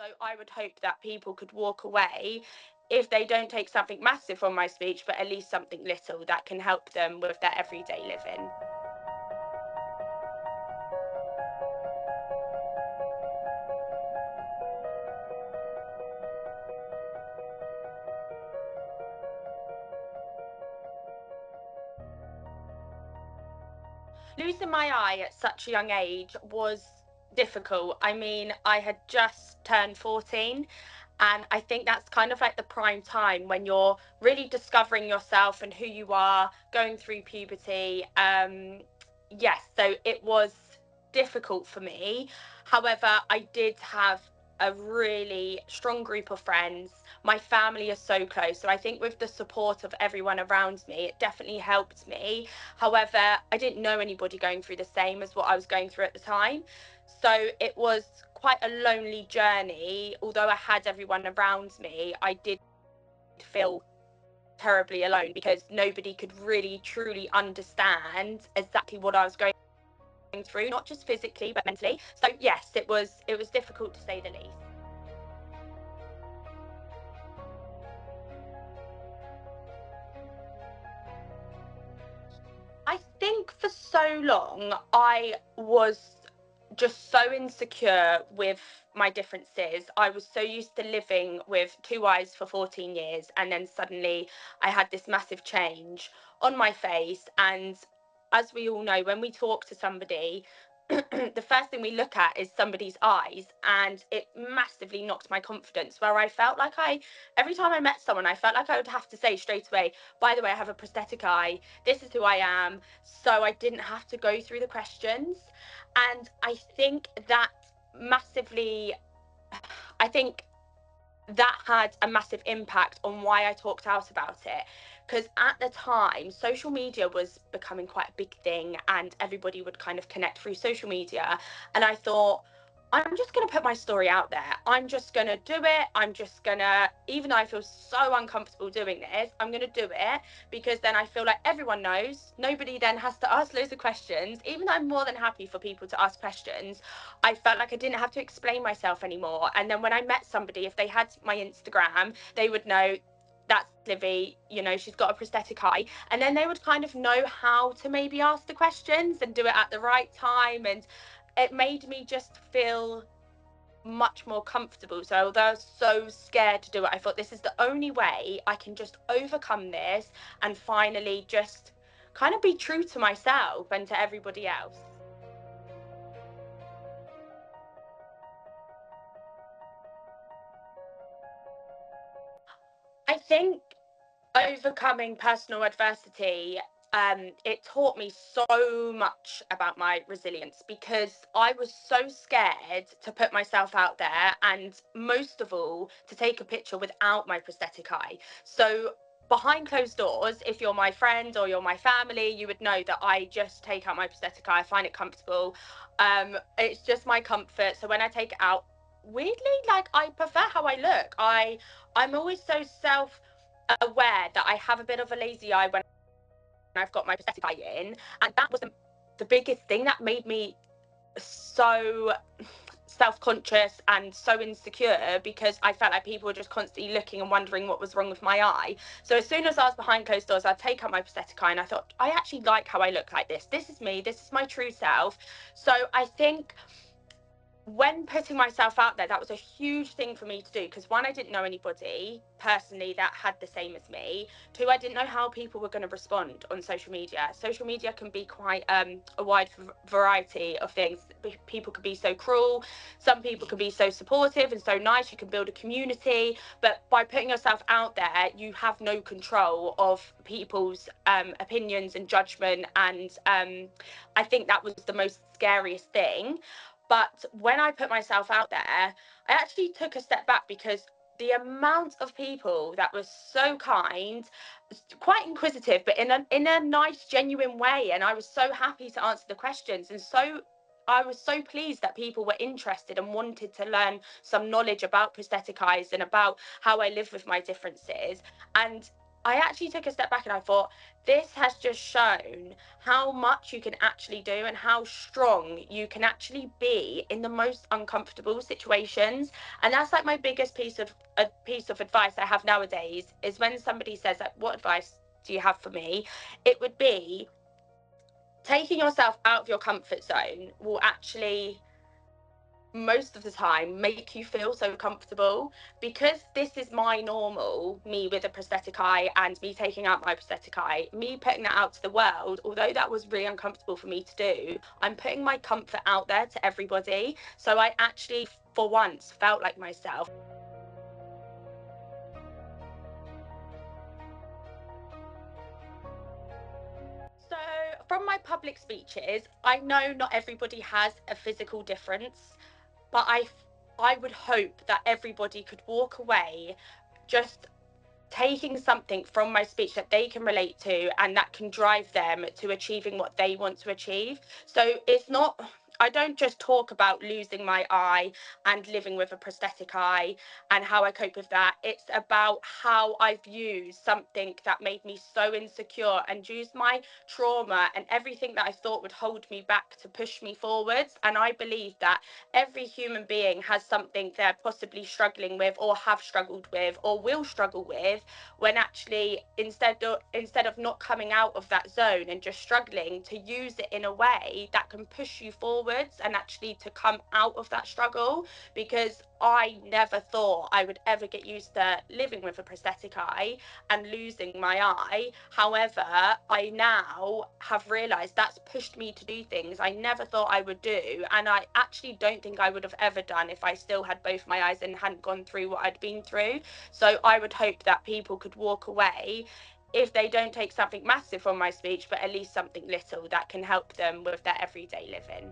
So I would hope that people could walk away, if they don't take something massive from my speech, but at least something little that can help them with their everyday living. Losing my eye at such a young age was difficult. I mean, I had just turned 14, and I think that's kind of like the prime time when you're really discovering yourself and who you are, going through puberty. Yes, so it was difficult for me. However, I did have a really strong group of friends. My family is so close. So I think with the support of everyone around me, it definitely helped me. However, I didn't know anybody going through the same as what I was going through at the time. So it was quite a lonely journey. Although I had everyone around me, I did feel terribly alone because nobody could really truly understand exactly what I was going through, not just physically but mentally. So yes, it was difficult to say the least. I think for so long I was just so insecure with my differences. I was so used to living with two eyes for 14 years, and then suddenly I had this massive change on my face. And as we all know, when we talk to somebody, the first thing we look at is somebody's eyes, and it massively knocked my confidence, where I felt like every time I met someone, I felt like I would have to say straight away, by the way, I have a prosthetic eye, this is who I am. So I didn't have to go through the questions. And I think that massively, I think that had a massive impact on why I talked out about it. Because at the time, social media was becoming quite a big thing, and everybody would kind of connect through social media. And I thought, I'm just going to put my story out there. I'm just going to do it. I'm just going to, even though I feel so uncomfortable doing this, I'm going to do it, because then I feel like everyone knows. Nobody then has to ask loads of questions. Even though I'm more than happy for people to ask questions, I felt like I didn't have to explain myself anymore. And then when I met somebody, if they had my Instagram, they would know, that's Livy, she's got a prosthetic eye. And then they would kind of know how to maybe ask the questions and do it at the right time. And it made me just feel much more comfortable. So although I was so scared to do it, I thought, this is the only way I can just overcome this and finally just kind of be true to myself and to everybody else. I think overcoming personal adversity, it taught me so much about my resilience, because I was so scared to put myself out there, and most of all to take a picture without my prosthetic eye. So behind closed doors, if you're my friend or you're my family, you would know that I just take out my prosthetic eye. I find it comfortable. It's just my comfort. So when I take it out, weirdly, like, I prefer how I look. I'm always so self aware that I have a bit of a lazy eye when I've got my prosthetic eye in, and that was the biggest thing that made me so self-conscious and so insecure, because I felt like people were just constantly looking and wondering what was wrong with my eye. So as soon as I was behind closed doors, I'd take out my prosthetic eye and I thought, I actually like how I look like this. This is me. This is my true self. So I think when putting myself out there, that was a huge thing for me to do, because one, I didn't know anybody personally that had the same as me. Two, I didn't know how people were going to respond on social media. Social media can be quite a wide variety of things. People can be so cruel, some people can be so supportive and so nice. You can build a community, but by putting yourself out there, you have no control of people's opinions and judgment. And I think that was the most scariest thing. But when I put myself out there, I actually took a step back, because the amount of people that were so kind, quite inquisitive, but in a nice, genuine way. And I was so happy to answer the questions. And so I was so pleased that people were interested and wanted to learn some knowledge about prosthetic eyes and about how I live with my differences. And I actually took a step back and I thought, this has just shown how much you can actually do and how strong you can actually be in the most uncomfortable situations. And that's like my biggest piece of advice I have nowadays is when somebody says, like, what advice do you have for me? It would be taking yourself out of your comfort zone will actually most of the time make you feel so comfortable, because this is my normal, me with a prosthetic eye and me taking out my prosthetic eye, me putting that out to the world. Although that was really uncomfortable for me to do, I'm putting my comfort out there to everybody, so I actually for once felt like myself. So, from my public speeches, I know not everybody has a physical difference, but I would hope that everybody could walk away just taking something from my speech that they can relate to and that can drive them to achieving what they want to achieve. So it's not, I don't just talk about losing my eye and living with a prosthetic eye and how I cope with that. It's about how I've used something that made me so insecure and used my trauma and everything that I thought would hold me back to push me forwards. And I believe that every human being has something they're possibly struggling with or have struggled with or will struggle with, when actually instead of not coming out of that zone and just struggling, to use it in a way that can push you forwards and actually to come out of that struggle. Because I never thought I would ever get used to living with a prosthetic eye and losing my eye. However, I now have realized that's pushed me to do things I never thought I would do, and I actually don't think I would have ever done if I still had both my eyes and hadn't gone through what I'd been through. So I would hope that people could walk away, if they don't take something massive from my speech, but at least something little that can help them with their everyday living.